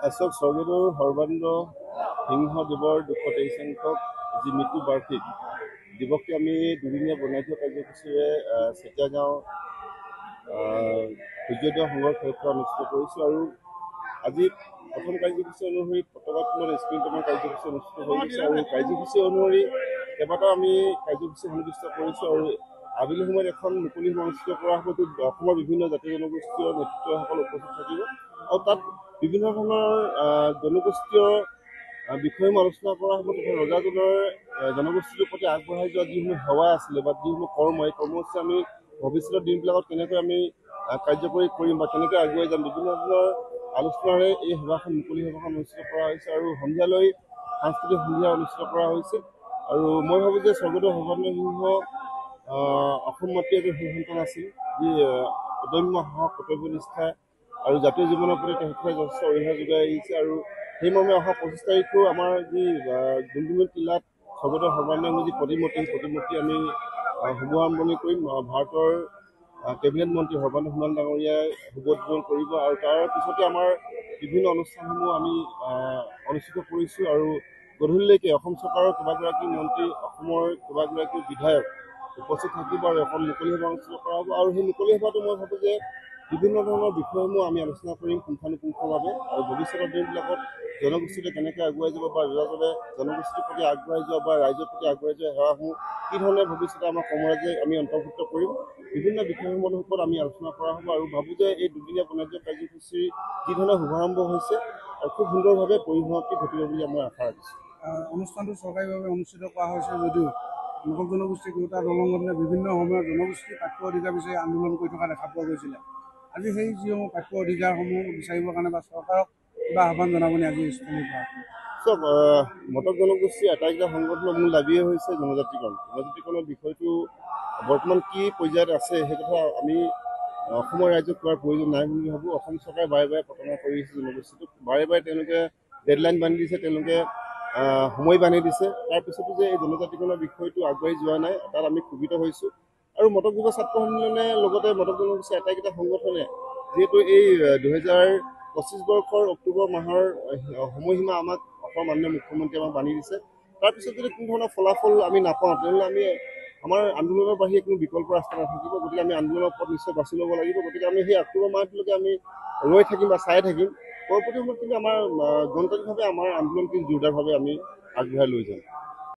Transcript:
আশোক স্বৰ্গদেউ সৰ্বানন্দ সিংহদেৱৰ ২২৩ সংখ্যক যি মৃত্যু বাৰ্ষিক দিৱসটি আমি দুদিনীয়া বৰ্ণাঢ্য কাৰ্যসূচীৰে চেতিয়াগাঁও সূৰ্যোদয় সংঘৰ খেলখন অনুষ্ঠিত কৰিছোঁ আৰু আজি প্ৰথম কাৰ্যসূচী অনুসৰি পতাকা উত্তোলন স্প্ৰিণ্টনৰ কাৰ্যসূচী অনুষ্ঠিত হৈ গৈছে আৰু কাৰ্যসূচী অনুসৰি কেইবাটাও আমি কাৰ্যসূচী সন্নিৱিষ্ট কৰিছোঁ আৰু আবেলি সময়ত এখন মুকলি সভা অনুষ্ঠিত কৰা হ'ব। অসমৰ বিভিন্ন জাতি জনগোষ্ঠীয় নেতৃত্বসকল উপস্থিত থাকিব আৰু তাত বিভিন্ন ধৰণৰ জনগোষ্ঠীয় বিষয়সমূহ আলোচনা কৰা হ'ব তথা ৰজাজনৰ জনগোষ্ঠীটোৰ প্ৰতি আগবঢ়াই যোৱা যিসমূহ সেৱা আছিলে বা যিসমূহ কৰ্ম এই কৰ্মসূচী আমি ভৱিষ্যতৰ দিনবিলাকত কেনেকৈ আমি কাৰ্যকৰী কৰিম বা কেনেকৈ আগুৱাই যাম বিভিন্ন ধৰণৰ আলোচনাৰে এই সভাখন মুকলি সভাখন অনুষ্ঠিত কৰা হৈছে আৰু সন্ধিয়ালৈ সাংস্কৃতিক সন্ধিয়া অনুষ্ঠিত কৰা হৈছে। আৰু মই ভাবোঁ যে স্বৰ্গদেউ সৰ্বানন্দ সিংহ অসম মাতৃ এজন সেই সন্তান আছিল যি অদম্য সাহস কৰ্তব্যনিষ্ঠা আৰু জাতীয় জীৱনৰ প্ৰতি তেখেতে যথেষ্ট অৰিহণা যোগাই আহিছে আৰু সেইমৰ্মে অহা ২৫ তাৰিখেও আমাৰ যি ডুমডুমনি টিলাত স্বৰ্গদেউ সৰ্বানন্দ যি প্ৰতিমূৰ্তি সেই প্ৰতিমূৰ্তি আমি শুভাৰম্ভণি কৰিম। ভাৰতৰ কেবিনেট মন্ত্ৰী সৰ্বানন্দ সোণোৱাল ডাঙৰীয়াই শুভোদ্বোধন কৰিব আৰু তাৰ পিছতে আমাৰ বিভিন্ন অনুষ্ঠানসমূহ আমি অনুষ্ঠিত কৰিছোঁ আৰু গধূলিলৈকে অসম চৰকাৰৰ কেইবাগৰাকী মন্ত্ৰী অসমৰ কেইবাগৰাকী বিধায়ক উপস্থিত থাকিব আৰু এখন মুকলি সভা অনুষ্ঠিত কৰা হ'ব আৰু সেই মুকলি সভাটো মই ভাবোঁ যে বিভিন্ন ধৰণৰ বিষয়সমূহ আমি আলোচনা কৰিম পুংখানুপুংখভাৱে আৰু ভৱিষ্যতৰ দিনবিলাকত জনগোষ্ঠীটো কেনেকৈ আগুৱাই যাব বা ৰজাজনে জনগোষ্ঠীৰ প্ৰতি আগবঢ়াই যোৱা বা ৰাইজৰ প্ৰতি আগবঢ়াই যোৱা সেৱাসমূহ কি ধৰণে ভৱিষ্যতে আমাৰ সমাজে আমি অন্তৰ্ভুক্ত কৰিম বিভিন্ন বিষয়সমূহৰ ওপৰত আমি আলোচনা কৰা হ'ব আৰু ভাবোঁ যে এই দুদিনীয়া বৰ্ণাঢ্য কাৰ্যসূচীৰ যি ধৰণে শুভাৰম্ভ হৈছে আৰু খুব সুন্দৰভাৱে পৰিসমাপ্তি ঘটিব বুলি মই আশা ৰাখিছোঁ। অনুষ্ঠানটো চৰকাৰীভাৱে অনুষ্ঠিত কৰা হৈছে যদিও লোক জনগোষ্ঠী দুয়োটা দলংগঠনে বিভিন্ন সময়ত জনগোষ্ঠীৰ প্ৰাপ্য অধিকাৰ বিচাৰি আন্দোলন কৰি থকা দেখা পোৱা গৈছিলে। আজি সেই যিসমূহ প্ৰাপ্য অধিকাৰসমূহ বিচাৰিবৰ কাৰণে বা চৰকাৰক কিবা আহ্বান জনাবনি আজি স্থলীৰ পৰা? চাওক, মটক জনগোষ্ঠীৰ আটাইকেইটা সংগঠনৰ মূল দাবীয়ে হৈছে জনজাতিকৰণ। জনজাতিকৰণৰ বিষয়টো বৰ্তমান কি পৰ্যায়ত আছে সেই কথা আমি অসমৰ ৰাইজক কোৱাৰ প্ৰয়োজন নাই বুলি ভাবোঁ। অসম চৰকাৰে বাৰে বাৰে প্ৰতাৰণা কৰি আহিছে জনগোষ্ঠীটোক, বাৰে বাৰে তেওঁলোকে ডেডলাইন বান্ধি দিছে, তেওঁলোকে সময় বান্ধি দিছে। তাৰপিছতো যে এই জনজাতিকৰণৰ বিষয়টো আগবাঢ়ি যোৱা নাই তাত আমি ক্ষোভিত হৈছোঁ আৰু মটক যুৱ ছাত্ৰ সন্মিলনে লগতে মটক জনগোষ্ঠীৰ আটাইকেইটা সংগঠনে যিহেতু এই ২০২৫ বৰ্ষৰ অক্টোবৰ মাহৰ সময়সীমা আমাক অসমৰ মাননীয় মুখ্যমন্ত্ৰীয়ে আমাক বান্ধি দিছে, তাৰপিছত যদি কোনো ধৰণৰ ফলাফল আমি নাপাওঁ তেনেহ'লে আমি আমাৰ আন্দোলনৰ বাহিৰে কোনো বিকল্প ৰাস্তা নাথাকিব। গতিকে আমি আন্দোলনৰ পথ নিশ্চয় বাছি ল'ব লাগিব। গতিকে আমি সেই অক্টোবৰ মাহটোলৈকে আমি ৰৈ থাকিম বা চাই থাকিম। পৰৱৰ্তী সময়ত কিন্তু আমাৰ গণতান্ত্ৰিকভাৱে আমাৰ আন্দোলনখিনি জোৰদাৰভাৱে আমি আগবঢ়াই লৈ যাম।